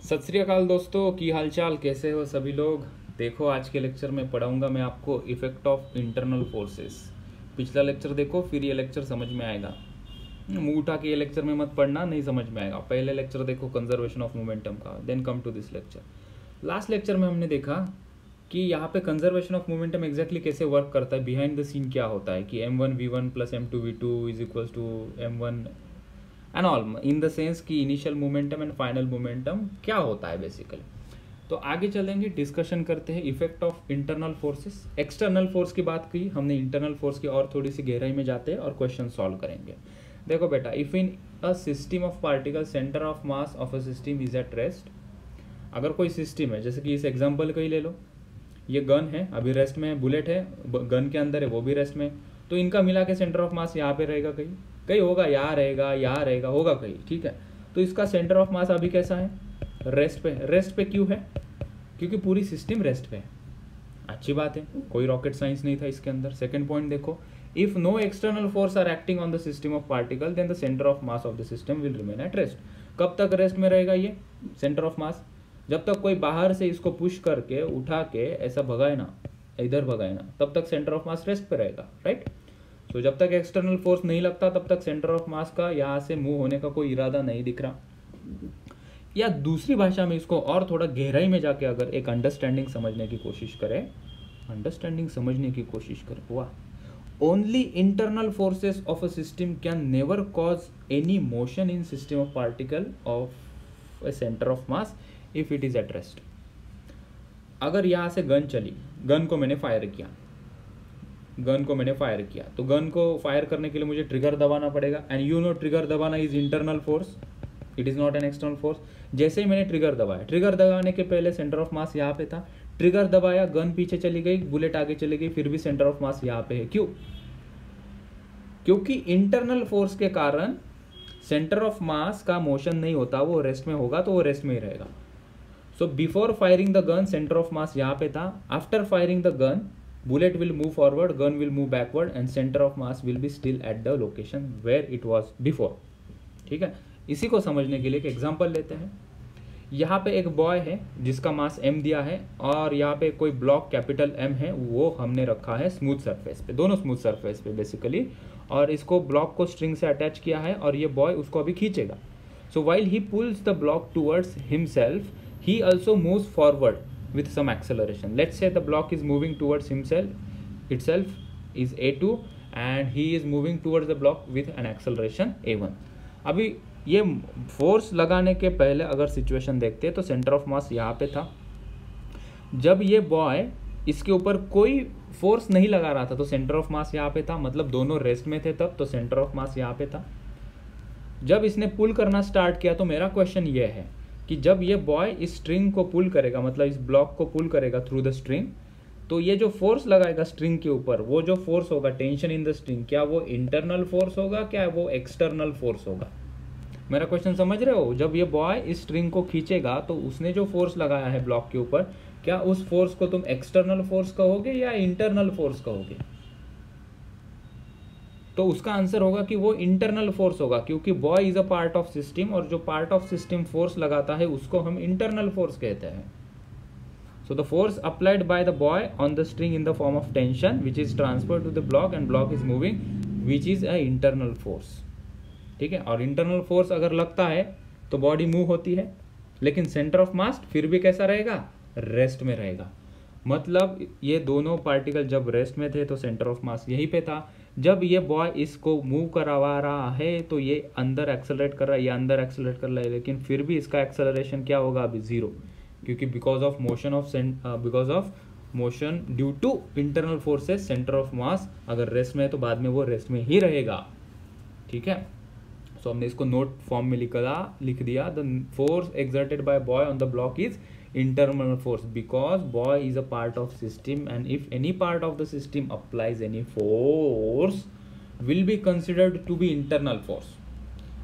सत श्री अकाल दोस्तों, की हालचाल, कैसे हो सभी लोग। देखो, आज के लेक्चर में पढ़ाऊंगा मैं आपको इफेक्ट ऑफ इंटरनल फोर्सेस। पिछला लेक्चर देखो, फिर ये लेक्चर समझ में आएगा। मुंह उठा के ये लेक्चर में मत पढ़ना, नहीं समझ में आएगा। पहले लेक्चर देखो कंजर्वेशन ऑफ मोमेंटम का, then come to this lecture. Last lecture में हमने देखा कि यहाँ पे कंजर्वेशन ऑफ मोमेंटम एग्जैक्टली कैसे वर्क करता है, बिहाइंड द सीन क्या होता है कि m1v1 plus m2v2 is equal to m1 and all, in the sense कि initial momentum and final momentum क्या होता है बेसिकली। तो आगे चलेंगे, डिस्कशन करते हैं effect of internal forces. External force की बात की हमने, इंटरनल फोर्स की और थोड़ी सी गहराई में जाते हैं और क्वेश्चन सॉल्व करेंगे। देखो बेटा, if in a system of particle centre of mass of a system is at rest. अगर कोई सिस्टम है, जैसे कि इस एग्जाम्पल का ही ले लो, ये गन है, अभी रेस्ट में है, बुलेट है, गन के अंदर है, वो भी रेस्ट में, तो इनका मिला के सेंटर ऑफ मास यहाँ पे रहेगा, कहीं कहीं होगा, यहाँ रहेगा, होगा कहीं, ठीक है। तो इसका सेंटर ऑफ मास अभी कैसा है, रेस्ट पे। रेस्ट पे क्यों है, क्योंकि पूरी सिस्टम रेस्ट पे है। अच्छी बात है, कोई रॉकेट साइंस नहीं था इसके अंदर। सेकंड पॉइंट देखो, if no external force are acting on the system of particle then the centre of mass of the system will remain at rest. कब तक रेस्ट में रहेगा ये सेंटर ऑफ मास? जब तक कोई बाहर से इसको पुश करके उठा के ऐसा भगाए ना, इधर भगाए ना, तब तक सेंटर ऑफ मास रेस्ट पे रहेगा, राइट। तो जब तक एक्सटर्नल फोर्स नहीं लगता तब तक सेंटर ऑफ मास का यहाँ से मूव होने का कोई इरादा नहीं दिख रहा। या दूसरी भाषा में इसको और थोड़ा गहराई में जाके अगर एक अंडरस्टैंडिंग समझने की कोशिश करें, वाह, only internal forces of a system can never cause any motion in system of particle of A centre of mass if it is at rest. अगर यहाँ से गन चली, गन को मैंने फायर किया, तो गन को फायर करने के लिए मुझे ट्रिगर दबाना पड़ेगा, एंड यू नो ट्रिगर दबाना is internal force, it is not an external force. जैसे ही मैंने ट्रिगर दबाया, ट्रिगर दबाने के पहले सेंटर ऑफ मास यहाँ पे था, ट्रिगर दबाया, गन पीछे चली गई, बुलेट आगे चली गई, फिर भी सेंटर ऑफ मास यहाँ पे है। क्यों? क्योंकि इंटरनल फोर्स के कारण सेंटर ऑफ मास का मोशन नहीं होता, वो रेस्ट में होगा, तो वो रेस्ट में ही रहेगा। So before firing the gun centre of मास यहाँ पे था, after firing the gun bullet will move forward, gun will move backward and center of mass will be still at the location where it was before। ठीक है, इसी को समझने के लिए एक एग्जांपल लेते हैं। यहाँ पे एक बॉय है जिसका मास m दिया है, और यहाँ पे कोई ब्लॉक कैपिटल M है, वो हमने रखा है स्मूथ सरफेस पे, दोनों स्मूथ सरफेस पे बेसिकली, और इसको ब्लॉक को स्ट्रिंग से अटैच किया है, और ये बॉय उसको अभी खींचेगा। So while he pulls the block towards himself, he also moves forward with some acceleration. Let's say the block is moving towards itself is a2 and he is moving towards the block with an acceleration a1। अभी ये force लगाने के पहले अगर situation देखते तो centre of मास यहाँ पे था। जब ये बॉय इसके ऊपर कोई फोर्स नहीं लगा रहा था तो सेंटर ऑफ मास यहाँ पे था, मतलब दोनों रेस्ट में थे तब, तो सेंटर ऑफ मास यहाँ पे था। जब इसने पुल करना स्टार्ट किया तो मेरा क्वेश्चन ये है कि जब ये बॉय इस स्ट्रिंग को पुल करेगा, मतलब इस ब्लॉक को पुल करेगा थ्रू द स्ट्रिंग, तो ये जो फोर्स लगाएगा स्ट्रिंग के ऊपर, वो जो फोर्स होगा, टेंशन इन द स्ट्रिंग, क्या वो इंटरनल फोर्स होगा, क्या वो एक्सटर्नल फोर्स होगा? मेरा क्वेश्चन समझ रहे हो? जब ये बॉय इस स्ट्रिंग को खींचेगा तो उसने जो फोर्स लगाया है ब्लॉक के ऊपर, क्या उस फोर्स को तुम एक्सटर्नल फोर्स कहोगे या इंटरनल फोर्स कहोगे? तो उसका आंसर होगा कि वो इंटरनल फोर्स होगा, क्योंकि boy is a part of system, और जो पार्ट ऑफ सिस्टम फोर्स लगाता है उसको हम इंटरनल फोर्स कहते हैं। So the force applied by the boy on the string in the form of tension which is transferred to the block and block is moving, which is a internal force. ठीक है, और internal force अगर लगता है तो body move होती है, लेकिन सेंटर ऑफ मास फिर भी कैसा रहेगा, रेस्ट में रहेगा। मतलब ये दोनों पार्टिकल जब रेस्ट में थे तो सेंटर ऑफ मास यहीं पे था। जब ये बॉय इसको मूव करवा रहा है तो ये अंदर एक्सेलरेट कर रहा है, ये अंदर एक्सेलरेट कर रहा है, लेकिन फिर भी इसका एक्सेलरेशन क्या होगा अभी, जीरो, क्योंकि because of motion due to internal forces centre of mass अगर रेस्ट में है तो बाद में वो रेस्ट में ही रहेगा। ठीक है, सो हमने इसको नोट फॉर्म में लिख दिया, the force exerted by boy on the block is internal force because boy is a part of system and if any part of the system applies any force will be considered to be internal force।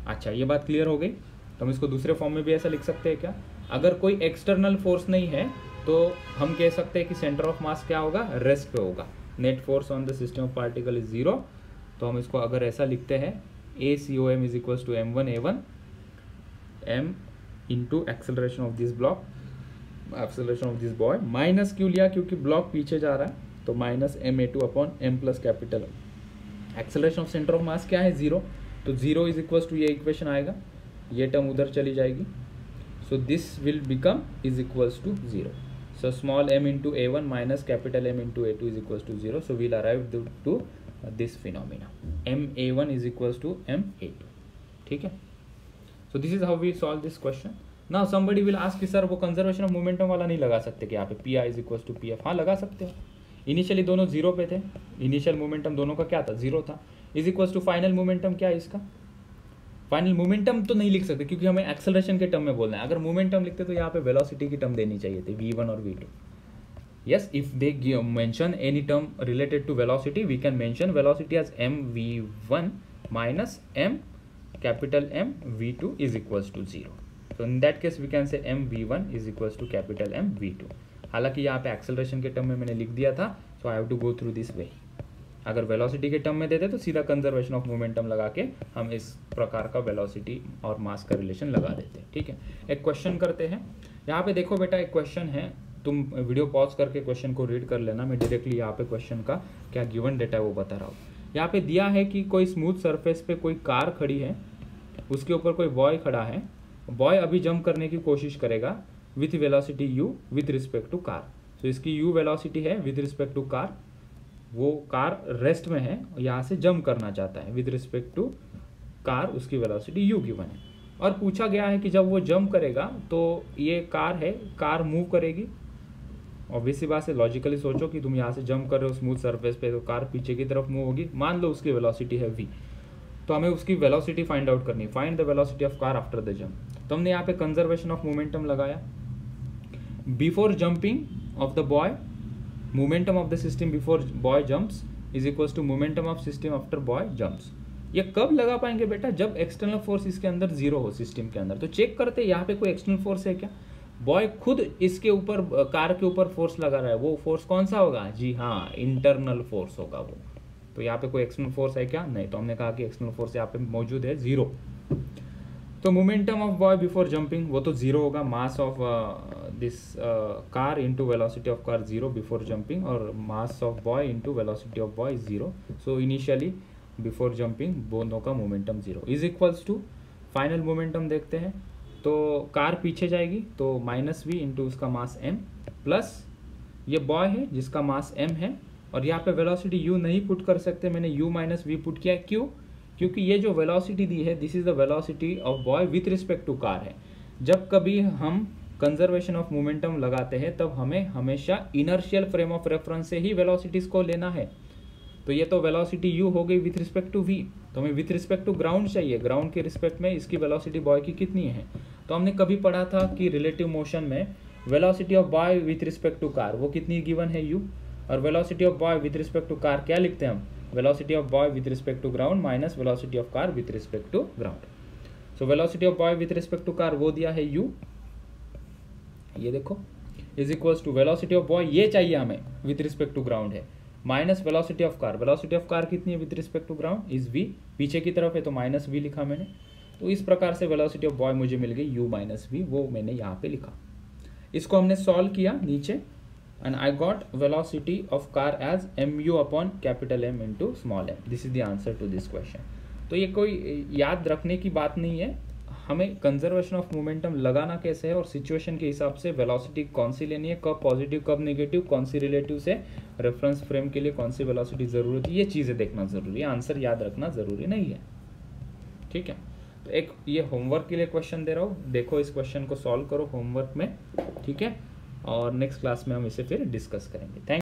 अच्छा, ये बात clear हो गई। तो हम इसको दूसरे form में भी ऐसा लिख सकते हैं क्या? अगर कोई एक्सटर्नल फोर्स नहीं है तो हम कह सकते हैं कि सेंटर ऑफ मास क्या होगा, रेस्ट पे होगा। Net force on the system of particle is zero. तो हम इसको अगर ऐसा लिखते हैं, ACOM is equal to M1A1 M into acceleration of this block, acceleration of this boy. Minus क्यों लिया, क्योंकि ब्लॉक पीछे जा रहा है, तो minus ma2 upon m plus capital. Acceleration of centre of mass क्या है, 0, तो 0 इज इक्वल टू ये इक्वेशन आएगा, ये टर्म उधर चली जाएगी, so this will become is equals to 0। So small m into a1 minus capital M into a2 is equals to 0. So we'll arrive to this phenomena. M a1 is equals to m a2. ठीक है? So this is how we solve this question. Now somebody will ask कि sir वो conservation of momentum वाला नहीं लगा सकते कि यहाँ पे pi is equals to pf? हाँ लगा सकते हो। इनिशियली दोनों जीरो पे थे, इनिशियल मोमेंटम दोनों का क्या था, जीरो था, is equals to final momentum क्या है इसका, फाइनल मोमेंटम तो नहीं लिख सकते क्योंकि हमें एक्सेलरेशन के टर्म में बोलना है। अगर मोमेंटम लिखते तो यहाँ पे वेलोसिटी की टर्म देनी चाहिए थी, v1 और v2। Yes, if they mention any term related to velocity, we can mention velocity as mv1 minus m capital M v2 is equals to 0। So in that case we can say mv1 is equals to capital M v2। हालांकि यहाँ पे acceleration के term में मैंने लिख दिया था, so I have to go through this way. अगर वेलोसिटी के टर्म में देते तो सीधा कंजर्वेशन ऑफ मोमेंटम लगा के हम इस प्रकार का वेलोसिटी और मास का रिलेशन लगा देते हैं। ठीक है, एक क्वेश्चन करते हैं। यहाँ पे देखो बेटा, एक क्वेश्चन है, तुम वीडियो पॉज करके क्वेश्चन को रीड कर लेना। मैं डायरेक्टली यहाँ पे क्वेश्चन का क्या गिवन डेटा है वो बता रहा हूँ। यहाँ पे दिया है कि कोई स्मूथ सरफेस पे कोई कार खड़ी है, उसके ऊपर कोई बॉय खड़ा है, बॉय अभी जंप करने की कोशिश करेगा with velocity u with respect to car. तो इसकी u वेलोसिटी है विथ रिस्पेक्ट टू कार, वो कार रेस्ट में है, यहाँ से जंप करना चाहता है विद रिस्पेक्ट टू कार, उसकी वेलोसिटी u गिवन है। और पूछा गया है कि जब वो जंप करेगा तो ये कार है, कार मूव करेगी। ऑब्वियसली बात है, लॉजिकली सोचो कि तुम यहाँ से जंप कर रहे हो स्मूथ सरफेस पे, तो कार पीछे की तरफ मूव होगी। मान लो उसकी वेलोसिटी है v, तो हमें उसकी वेलोसिटी फाइंड आउट करनी, find the velocity of car after the jump. तो हमने यहाँ पे कंजर्वेशन ऑफ मोमेंटम लगाया। Before jumping of the boy, momentum of the system before boy jumps is equals to momentum of system after boy jumps। ये कब लगा पाएंगे बेटा, जब एक्सटर्नल फोर्स इसके अंदर जीरो हो सिस्टम के अंदर। तो चेक करते हैं यहाँ पे कोई एक्सटर्नल फोर्स है क्या। बॉय खुद इसके ऊपर, कार के ऊपर फोर्स लगा रहा है, वो फोर्स कौन सा होगा, जी हाँ, इंटरनल फोर्स होगा वो। तो यहाँ पे कोई एक्सटर्नल फोर्स है क्या, नहीं। तो हमने कहा कि एक्सटर्नल फोर्स यहाँ पे मौजूद है, जीरो। तो momentum of boy before jumping वो तो जीरो होगा, mass of this car into velocity of car zero before jumping, और mass of boy into velocity of boy zero. So initially before jumping दोनों का momentum zero is equals to final momentum देखते हैं। तो car पीछे जाएगी तो minus v into उसका मास m, प्लस ये बॉय है जिसका मास m है, और यहाँ पे वेलोसिटी u नहीं पुट कर सकते, मैंने u माइनस v पुट किया। क्यों, क्योंकि ये जो वेलोसिटी दी है this is the velocity of boy with respect to car है। जब कभी हम कंजर्वेशन ऑफ मोमेंटम लगाते हैं तब हमें हमेशा इनर्शियल फ्रेम ऑफ रेफरेंस से ही वेलोसिटीज को लेना है। तो ये तो वेलोसिटी u हो गई विथ रिस्पेक्ट टू v, तो हमें विथ रिस्पेक्ट टू ग्राउंड चाहिए, ग्राउंड के रिस्पेक्ट में इसकी वेलोसिटी बॉय की कितनी है। तो हमने कभी पढ़ा था कि रिलेटिव मोशन में velocity of boy with respect to car वो कितनी गिवन है u, और velocity of boy with respect to car क्या लिखते हैं हम, velocity of boy with respect to ground minus velocity of car with respect to ground. So velocity of boy with respect to car वो दिया है u, ये देखो, is equals to velocity of boy ये चाहिए हमें विथ रिस्पेक्ट टू ग्राउंड है, minus velocity of car, velocity of car कितनी है with respect to ground is v, पीछे की तरफ है तो माइनस v लिखा मैंने। तो इस प्रकार से वेलोसिटी ऑफ बॉय मुझे मिल गई u माइनस v, वो मैंने यहाँ पे लिखा। इसको हमने सॉल्व किया नीचे, and I got velocity of car as mu upon capital M into small m. This is the answer to this question. तो ये कोई याद रखने की बात नहीं है, हमें कंजर्वेशन ऑफ मोमेंटम लगाना कैसे है और सिचुएशन के हिसाब से वेलोसिटी कौन सी लेनी है, कब पॉजिटिव कब नेगेटिव, कौन सी रिलेटिव से रेफरेंस फ्रेम के लिए कौन सी वेलोसिटी जरूरत है, ये चीज़ें देखना जरूरी है, आंसर याद रखना जरूरी नहीं है। ठीक है, तो एक ये होमवर्क के लिए क्वेश्चन दे रहा हूँ, देखो इस क्वेश्चन को सॉल्व करो होमवर्क में। ठीक है, और नेक्स्ट क्लास में हम इसे फिर डिस्कस करेंगे। थैंक